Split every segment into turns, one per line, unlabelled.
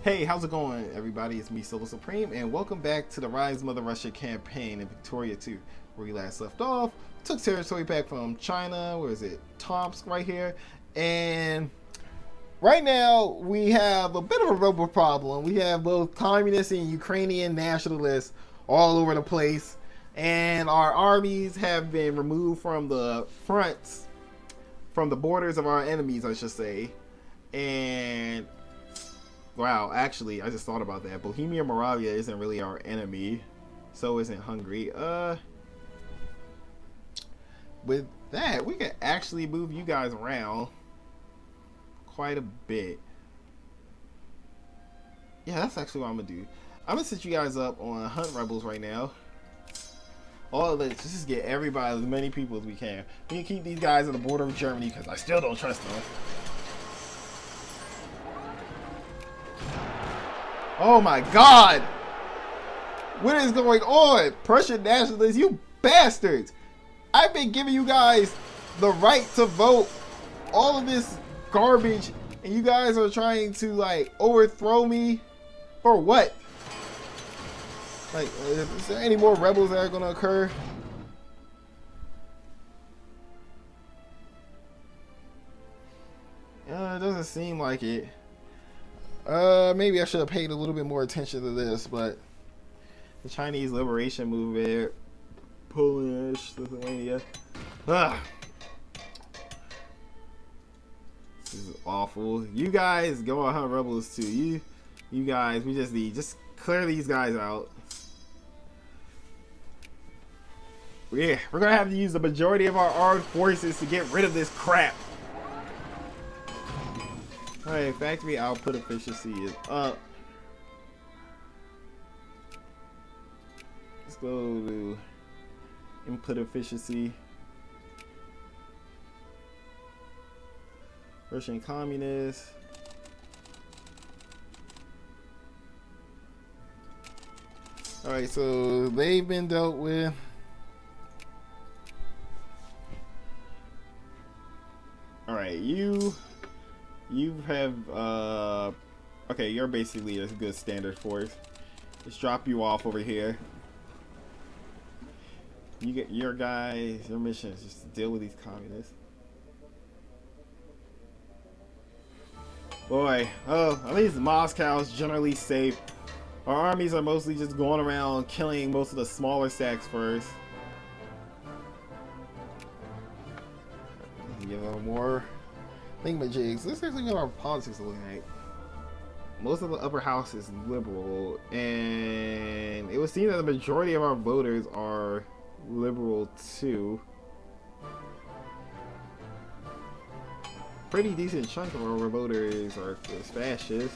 Hey, how's it going, everybody? It's me, SoloSupreme, and welcome back to the Rise Mother Russia campaign in Victoria 2, where we last left off. Took territory back from China, where is it? Tomsk, right here. And right now, we have a bit of a rebel problem. We have both communist and Ukrainian nationalists all over the place, and our armies have been removed from the fronts, from the borders of our enemies, I should say. And wow, actually, I just thought about that. Bohemia Moravia isn't really our enemy. So isn't Hungary. With that, we can actually move you guys around quite a bit. Yeah, that's actually what I'm gonna do. I'm gonna set you guys up on Hunt Rebels right now. All of this, just get everybody, as many people as we can. We can keep these guys on the border of Germany because I still don't trust them. Oh my God! What is going on? Prussian nationalists, you bastards! I've been giving you guys the right to vote, all of this garbage, and you guys are trying to like overthrow me for what? Like, is there any more rebels that are gonna occur? It doesn't seem like it. Maybe I should have paid a little bit more attention to this, but the Chinese Liberation Movement, Polish, Lithuania. This is awful. You guys go on Hunt Rebels too. You guys, we just clear these guys out. Yeah, we're gonna have to use the majority of our armed forces to get rid of this crap. Alright, factory output efficiency is up. Let's go to input efficiency. Russian communists. Alright, so they've been dealt with. Alright, you have okay, you're basically a good standard force. Let's drop you off over here. You get your guys, your mission is just to deal with these communists. Boy, oh, at least Moscow's generally safe. Our armies are mostly just going around killing most of the smaller stacks first. Give them more thingamajigs. Let's actually get our politics looking at. Most of the upper house is liberal, and it would seem that the majority of our voters are liberal too. Pretty decent chunk of our voters are fascist.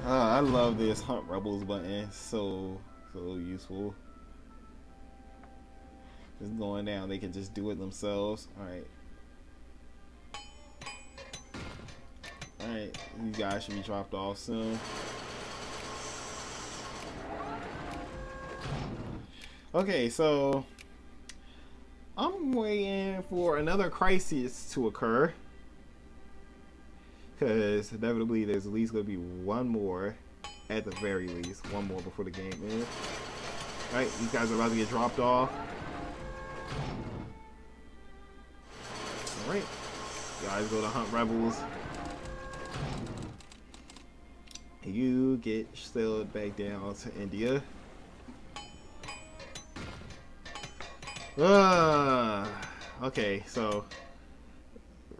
I love this Hunt Rebels button. So useful. It's going down. They can just do it themselves. Alright, you guys should be dropped off soon. Okay, so I'm waiting for another crisis to occur, because inevitably there's at least going to be one more, at the very least, one more before the game ends. Alright, these guys are about to get dropped off. Alright, guys go to Hunt Rebels. You get sailed back down to India. Okay, so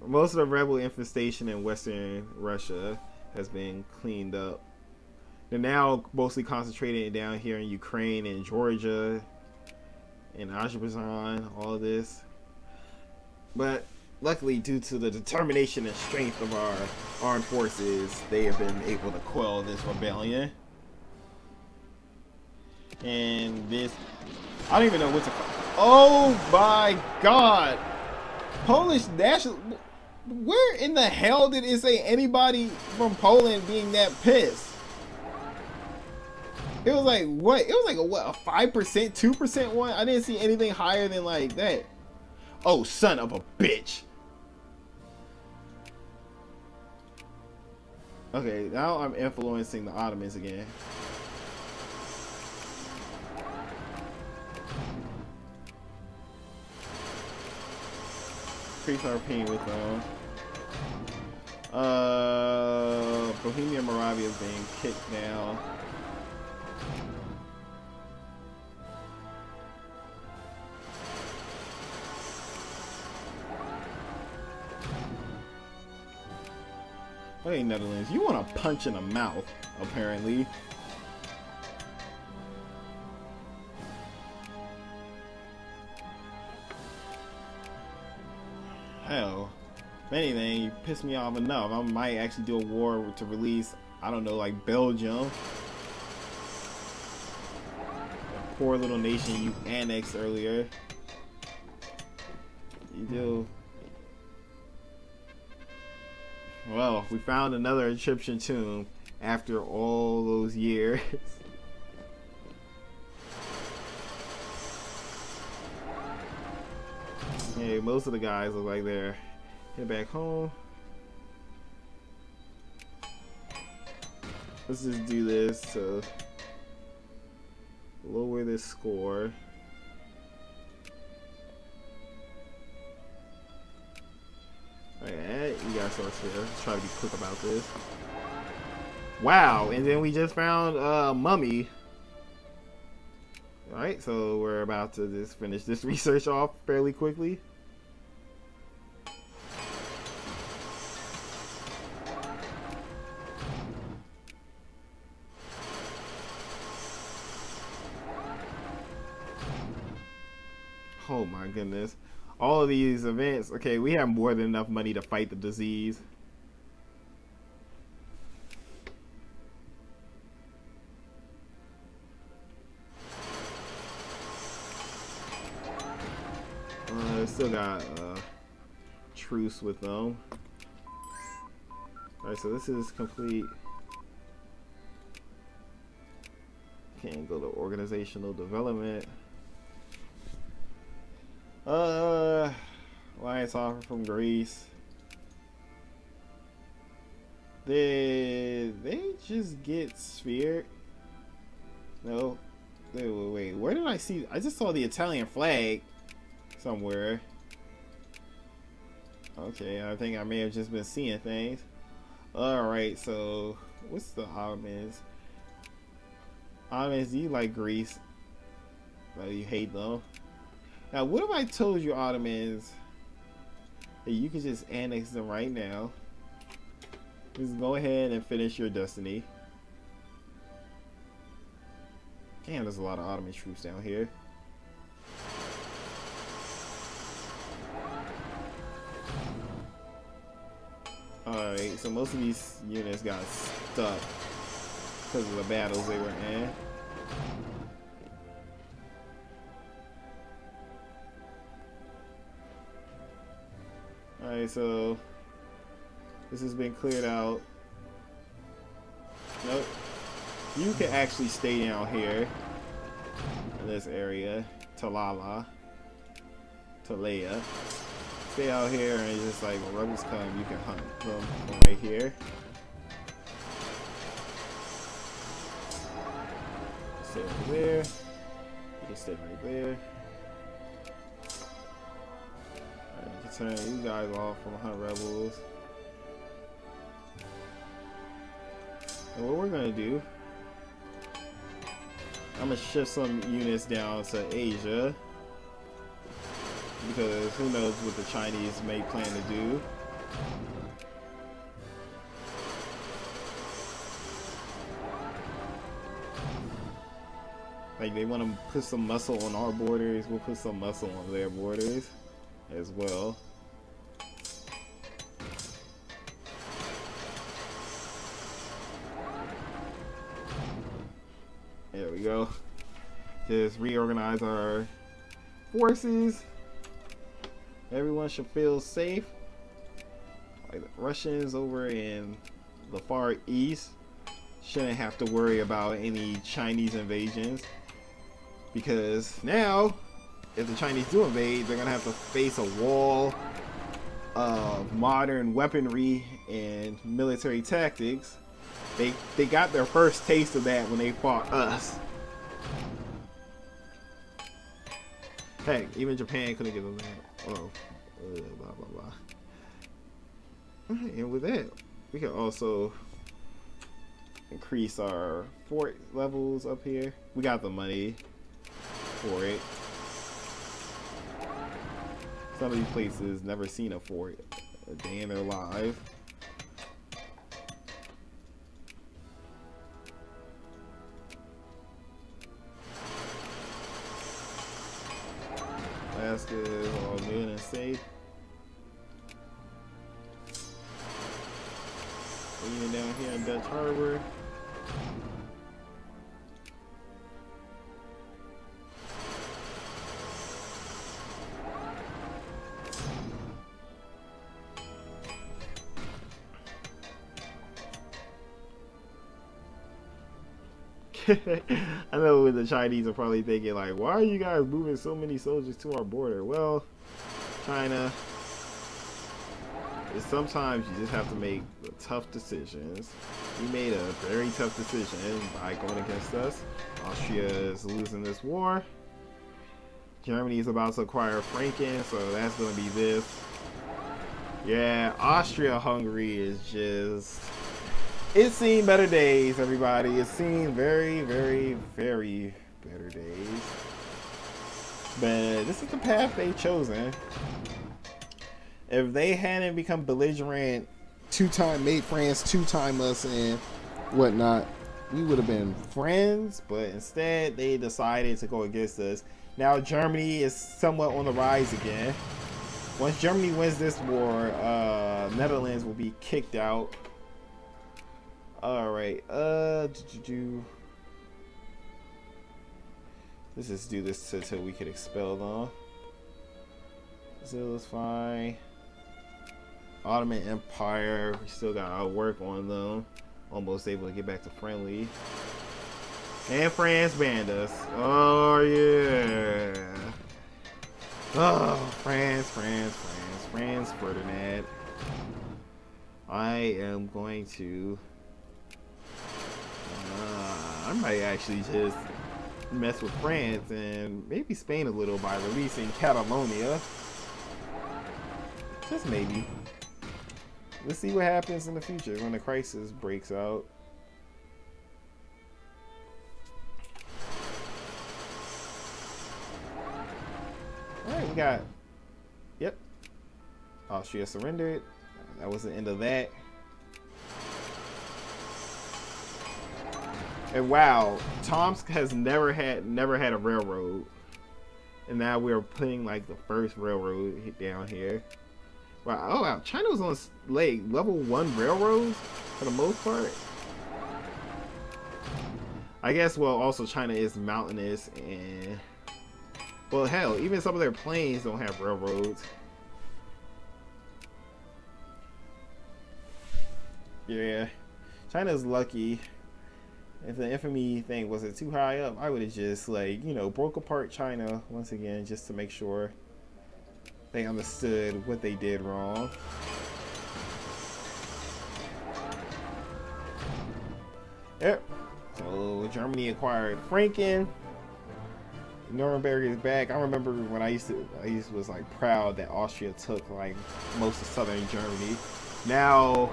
most of the rebel infestation in Western Russia has been cleaned up. They're now mostly concentrated down here in Ukraine and Georgia and Azerbaijan, all of this. But luckily, due to the determination and strength of our armed forces, they have been able to quell this rebellion. And this, I don't even know what to call. Oh my God! Polish national. Where in the hell did it say anybody from Poland being that pissed? It was like what? It was like a what? A 5%, 2% one? I didn't see anything higher than like that. Oh, son of a bitch. Okay, now I'm influencing the Ottomans again. Increase our pain with them. Bohemia Moravia is being kicked down. Hey, Netherlands, you want a punch in the mouth, apparently. Hell, if anything, you pissed me off enough. I might actually do a war to release, I don't know, like Belgium. A poor little nation you annexed earlier. You do. Well, we found another Egyptian tomb after all those years. Hey, most of the guys look like they're heading back home. Let's just do this to lower this score. Alright, you guys start here. Let's try to be quick about this. Wow, and then we just found a mummy. Alright, so we're about to just finish this research off fairly quickly. Oh my goodness. All of these events, okay, we have more than enough money to fight the disease. Still got truce with them. Alright, so this is complete. Can't go to organizational development. Alliance offer from Greece. Did they just get sphered? No. Wait, where did I see? I just saw the Italian flag somewhere. Okay, I think I may have just been seeing things. Alright, so what's the Ottomans? Ottomans, do you like Greece? Well, you hate them. Now, what if I told you, Ottomans, that you could just annex them right now? Just go ahead and finish your destiny. Damn, there's a lot of Ottoman troops down here. Alright, so most of these units got stuck because of the battles they were in. Alright, so this has been cleared out. Nope. You can actually stay down here in this area. Talala. Talaya. Stay out here and just like when rebels come, you can hunt them from right here. Stay right there. You can stay right there. Turn you guys off from hunt rebels. And what we're gonna do, I'm gonna shift some units down to Asia because who knows what the Chinese may plan to do. Like they want to put some muscle on our borders, we'll put some muscle on their borders as well. There we go. Just reorganize our forces. Everyone should feel safe. Like the Russians over in the Far East shouldn't have to worry about any Chinese invasions because now if the Chinese do invade, they're gonna have to face a wall of modern weaponry and military tactics. They got their first taste of that when they fought us. Heck, even Japan couldn't give them that. Oh, blah blah blah. Alright, and with that, we can also increase our fort levels up here. We got the money for it. Some of these places never seen a fort a day in their lives. Alaska is all good and safe. Even down here in Dutch Harbor. I know the Chinese are probably thinking like, why are you guys moving so many soldiers to our border? Well, China, sometimes you just have to make tough decisions. We made a very tough decision by going against us. Austria is losing this war. Germany is about to acquire Franken, so that's going to be this. Yeah, Austria-Hungary is just... It's seen better days, everybody. It's seen very, very, very better days. But this is the path they've chosen. If they hadn't become belligerent, made France two-time us and whatnot, we would have been friends. But instead, they decided to go against us. Now Germany is somewhat on the rise again. Once Germany wins this war, Netherlands will be kicked out. All right. Let's just do this until we can expel them. Brazil is fine. Ottoman Empire, we still got our work on them. Almost able to get back to friendly. And France banned us. Oh yeah. Oh, France, Ferdinand. I am going to. I might actually just mess with France and maybe Spain a little by releasing Catalonia. Just maybe. Let's see what happens in the future when the crisis breaks out. Alright, we got... Yep. Austria surrendered. That was the end of that. And wow, Tomsk has never had a railroad. And now we're putting like the first railroad down here. Wow, oh wow, China was on like level 1 railroads for the most part. I guess, well, also China is mountainous and, well, hell, even some of their plains don't have railroads. Yeah, China's lucky. If the infamy thing wasn't too high up, I would have just, like, you know, broke apart China once again just to make sure they understood what they did wrong. Yep. So Germany acquired Franken. Nuremberg is back. I remember when I was like proud that Austria took like most of southern Germany. Now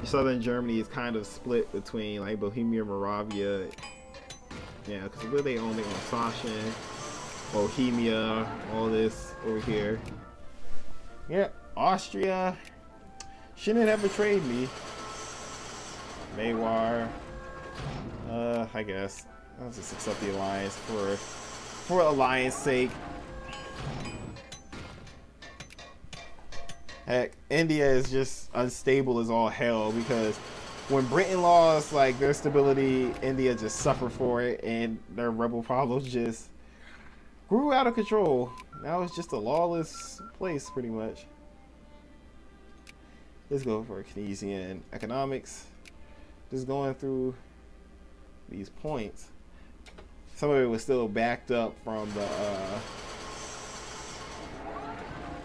southern Germany is kind of split between like Bohemia, Moravia. Yeah, because what they own Alsatian, Bohemia, all this over here. Yeah, Austria shouldn't have betrayed me. Maywar. I guess I'll just accept the alliance for alliance sake. Heck, India is just unstable as all hell because when Britain lost like their stability, India just suffered for it, and their rebel problems just grew out of control. Now it's just a lawless place, pretty much. Let's go for Keynesian economics. Just going through these points. Some of it was still backed up from the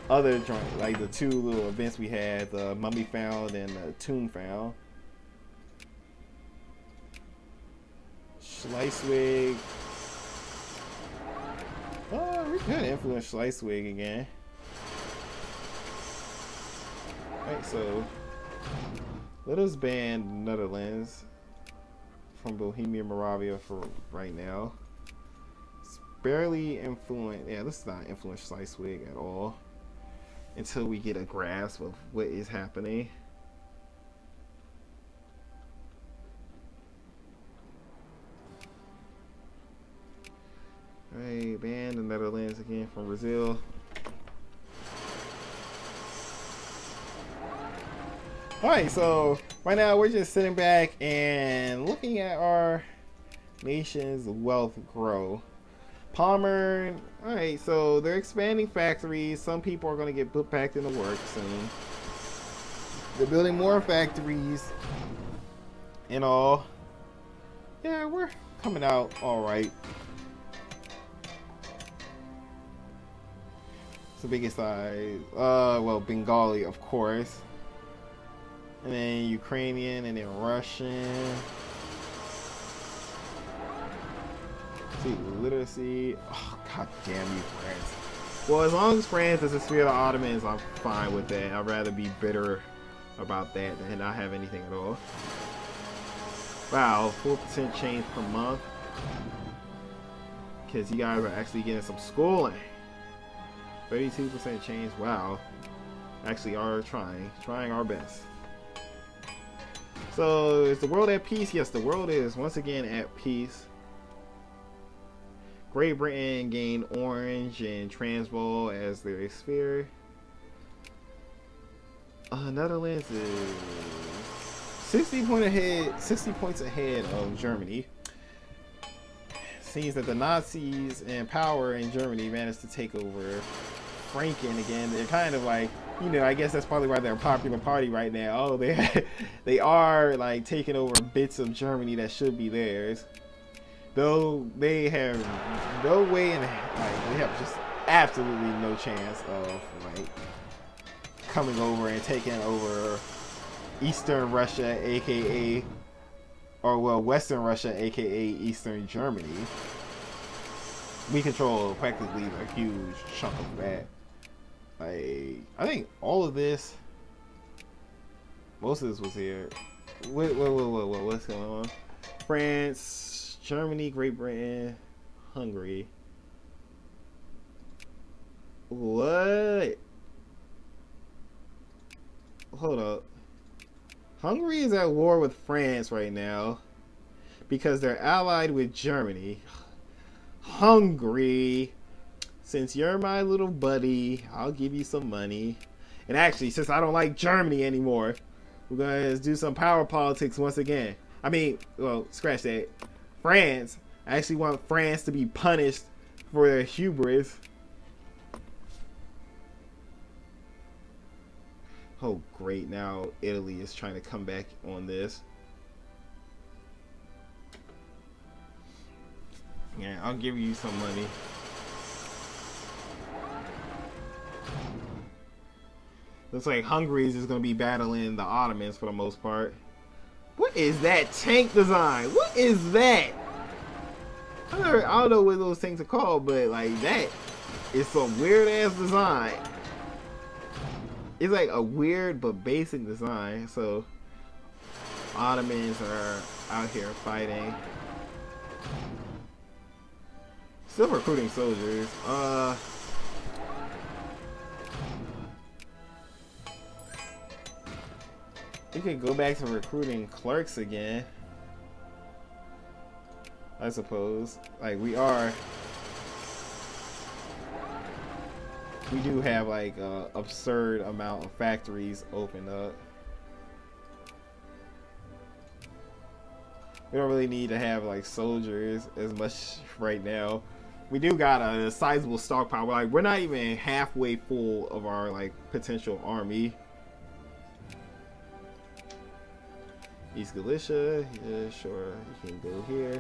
other joint, like the two little events we had, the Mummy Found and the Tomb Found. Schleisswig. Oh, we could influence Schleisswig again. Right, so let us ban Netherlands from Bohemia Moravia for right now. It's barely influence. Yeah, this is not influence Schleisswig at all until we get a grasp of what is happening. Alright, ban the Netherlands again from Brazil. Alright, so right now we're just sitting back and looking at our nation's wealth grow. Palmer, alright, so they're expanding factories. Some people are going to get put back into work soon. They're building more factories and all. Yeah, we're coming out alright. It's the biggest size. Well, Bengali, of course. And then Ukrainian, and then Russian. See, literacy. Oh, god damn you, France. Well, as long as France is a sphere of the Ottomans, I'm fine with that. I'd rather be bitter about that than not have anything at all. Wow, 4% change per month. Because you guys are actually getting some schooling. 32% change. Wow. Actually are trying our best. So, is the world at peace? Yes, the world is once again at peace. Great Britain gained Orange and Transvaal as their sphere. Netherlands is 60 points ahead of Germany. Seems that the Nazis in power in Germany managed to take over Franken again. They're kind of like, you know, I guess that's probably why they're a popular party right now. Oh, they are like taking over bits of Germany that should be theirs. Though they have no way in, like, they have just absolutely no chance of like coming over and taking over Eastern Russia, aka, or well, Western Russia, aka Eastern Germany. We control practically a huge chunk of that. Like, I think all of this, most of this was here. What's going on? France, Germany, Great Britain, Hungary. What? Hold up. Hungary is at war with France right now because they're allied with Germany. Hungary, since you're my little buddy, I'll give you some money. And actually, since I don't like Germany anymore, we're going to do some power politics once again. I mean, well, scratch that. France. I actually want France to be punished for their hubris. Oh, great. Now Italy is trying to come back on this. Yeah, I'll give you some money. Looks like Hungary is going to be battling the Ottomans for the most part. What is that tank design? What is that? I don't know what those things are called, but like that is some weird ass design. It's like a weird but basic design. So Ottomans are out here fighting. Still recruiting soldiers. We could go back to recruiting clerks again, I suppose. Like, we do have like a absurd amount of factories opened up. We don't really need to have like soldiers as much right now. We do got a sizable stockpile. Like, we're not even halfway full of our like potential army. East Galicia, yeah, sure, you can go here.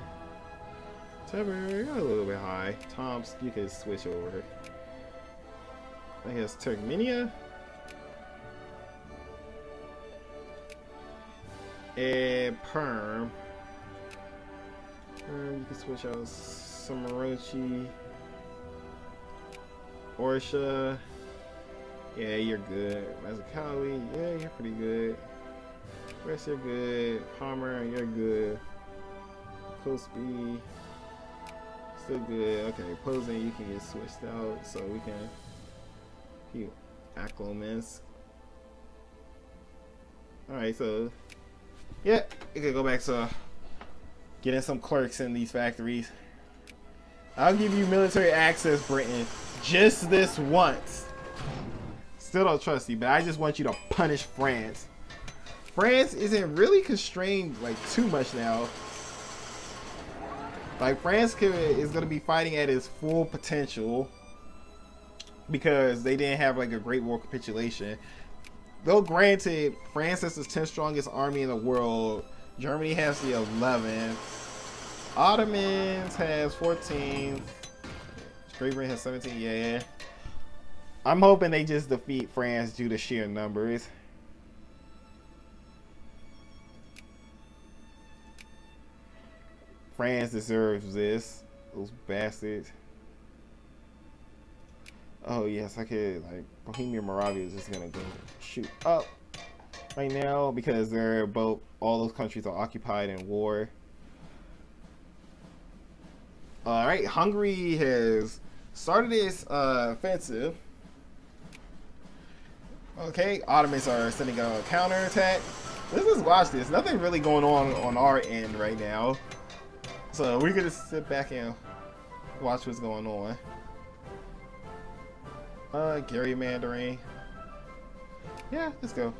Temporary, a little bit high. Tomsk, you can switch over. I guess Turkmenia. And Perm. You can switch out Samarochi. Orsha. Yeah, you're good. Mazakali, yeah, you're pretty good. Rest, you're good. Palmer, you're good. Cosby, still good. Okay, Posing, you can get switched out, so we can keep Aklominsk. Alright, so yeah, you can go back to getting some clerks in these factories. I'll give you military access, Britain, just this once. Still don't trust you, but I just want you to punish France. France isn't really constrained like too much now. Like France is going to be fighting at its full potential because they didn't have like a Great War capitulation. Though granted, France is the 10th strongest army in the world. Germany has the 11th. Ottomans has 14. Great Britain has 17. Yeah. I'm hoping they just defeat France due to sheer numbers. France deserves this. Those bastards. Oh yes, I could, like, Bohemia Moravia is just gonna go shoot up right now because they're both, all those countries are occupied in war. Alright, Hungary has started its offensive. Okay, Ottomans are sending a counterattack. Let's just watch this. Nothing really going on our end right now. So we're gonna sit back and watch what's going on. Gerrymandering. Yeah, let's go.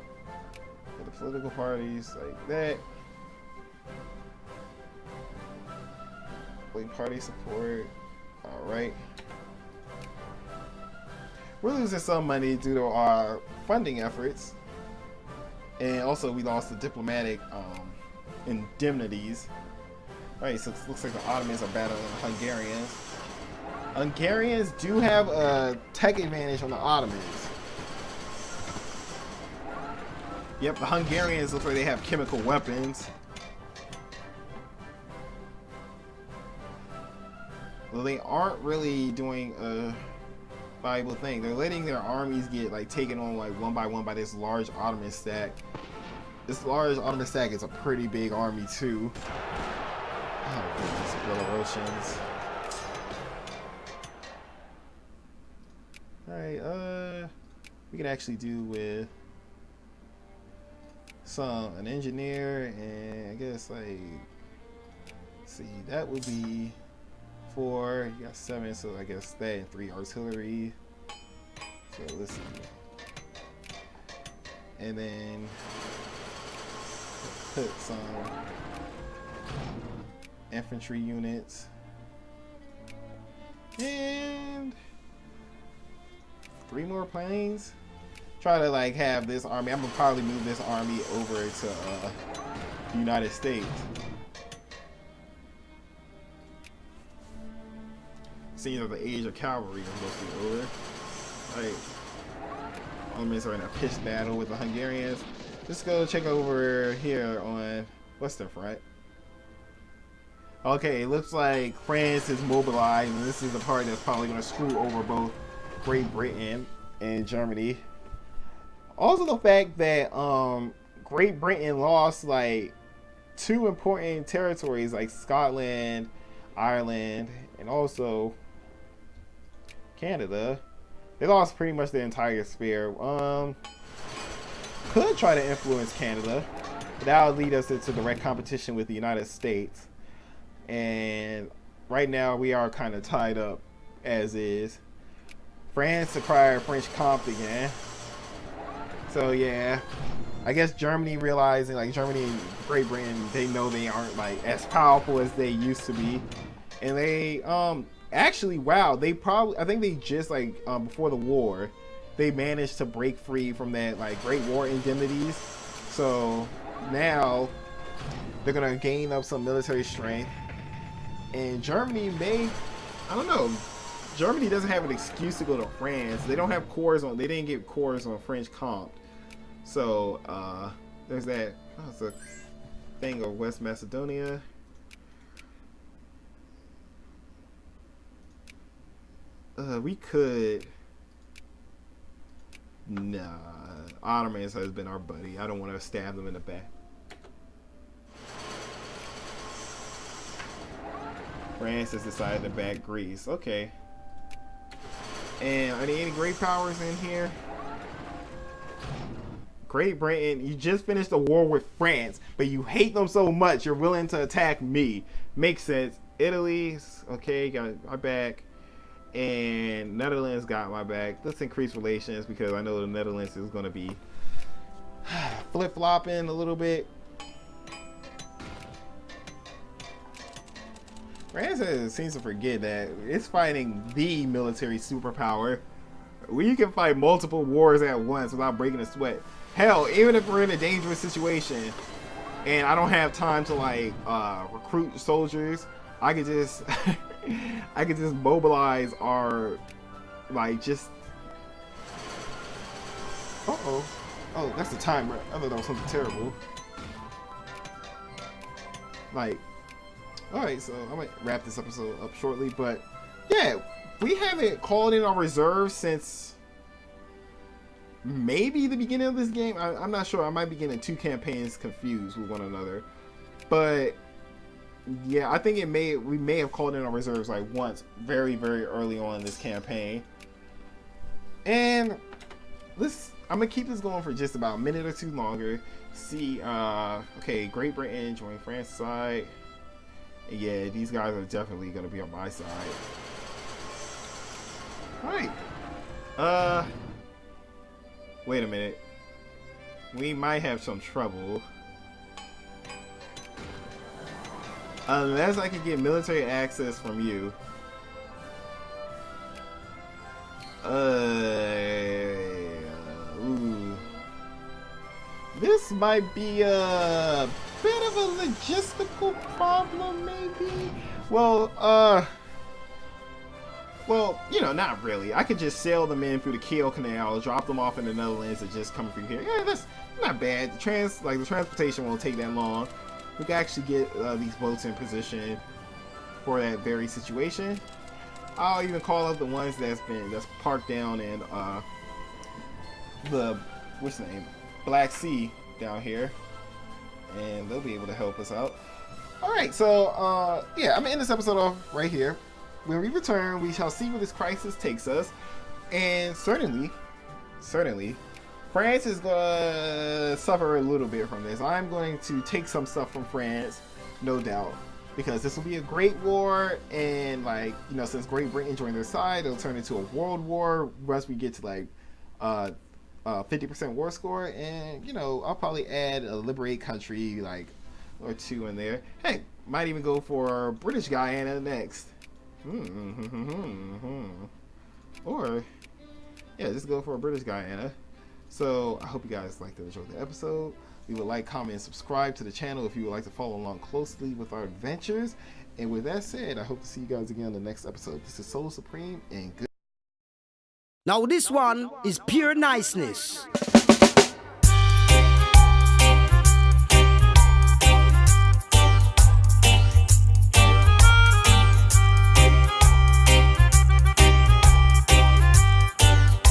Get the political parties like that. Wait, party support. Alright. We're losing some money due to our funding efforts. And also we lost the diplomatic indemnities. Alright, so it looks like the Ottomans are battling the Hungarians. Hungarians do have a tech advantage on the Ottomans. Yep, the Hungarians look like they have chemical weapons. Well, they aren't really doing a valuable thing. They're letting their armies get like taken on like one by this large Ottoman stack. This large Ottoman stack is a pretty big army too. Oh goodness, Belarusians. Alright, we can actually do with an engineer, and I guess like, let's see, that would be 4, you got 7, so I guess that and 3 artillery. So let's see. And then put some infantry units. And 3 more planes. Try to like have this army. I'm gonna probably move this army over to the United States. Seeing that the age of cavalry is mostly over. Like, Ottomans are in a pitched battle with the Hungarians. Let's go check over here on Western Front. Okay, it looks like France is mobilized, and this is the part that's probably going to screw over both Great Britain and Germany. Also, the fact that Great Britain lost like 2 important territories like Scotland, Ireland, and also Canada. They lost pretty much the entire sphere. Could try to influence Canada, but that would lead us into direct competition with the United States. And right now we are kind of tied up as is. France acquired French Comte again. So yeah, I guess Germany realizing, like, Germany and Great Britain, they know they aren't like as powerful as they used to be. And they actually, wow, they probably, I think they just like before the war, they managed to break free from that like Great War indemnities. So now they're gonna gain up some military strength. And Germany may, I don't know. Germany doesn't have an excuse to go to France. They don't have cores on. They didn't get cores on French comp. So there's that. Oh, it's a thing of West Macedonia. We could. Nah, Ottomans has been our buddy. I don't want to stab them in the back. France has decided to back Greece. Okay. And are there any great powers in here? Great Britain, you just finished a war with France, but you hate them so much you're willing to attack me. Makes sense. Italy, okay, got my back. And Netherlands got my back. Let's increase relations because I know the Netherlands is going to be flip-flopping a little bit. France seems to forget that it's fighting the military superpower. We can fight multiple wars at once without breaking a sweat. Hell, even if we're in a dangerous situation and I don't have time to like recruit soldiers, I could just I could just mobilize our like just oh, that's the timer. I thought that was something terrible. Like, alright, so I might wrap this episode up shortly, but yeah, we haven't called in our reserves since maybe the beginning of this game. I'm not sure. I might be getting two campaigns confused with one another, but yeah, I think we may have called in our reserves like once very early on in this campaign. And I'm gonna keep this going for just about a minute or two longer. See, okay, Great Britain join France's side. Yeah, these guys are definitely gonna be on my side. Alright. Wait a minute. We might have some trouble. Unless I can get military access from you. Ooh. This might be a bit of a logistical problem, maybe? Well, you know, not really. I could just sail them in through the Kiel Canal, drop them off in the Netherlands, and just come through here. Yeah, that's not bad. The transportation won't take that long. We can actually get these boats in position for that very situation. I'll even call up the ones that's parked down in the what's the name, Black Sea down here, and they'll be able to help us out. All right, so yeah, I'm gonna end this episode off right here. When we return, we shall see where this crisis takes us, and certainly, France is gonna suffer a little bit from this. I'm going to take some stuff from France, no doubt, because this will be a great war, and like, you know, since Great Britain joined their side, it'll turn into a world war once we get to like 50% war score, and you know, I'll probably add a liberate country like or two in there. Hey, might even go for British Guyana next. Or yeah, just go for a British Guyana. So I hope you guys liked and enjoyed the episode. We would like, comment, and subscribe to the channel if you would like to follow along closely with our adventures. And with that said, I hope to see you guys again on the next episode. This is SoloSupreme, and good.
Now this one is pure niceness.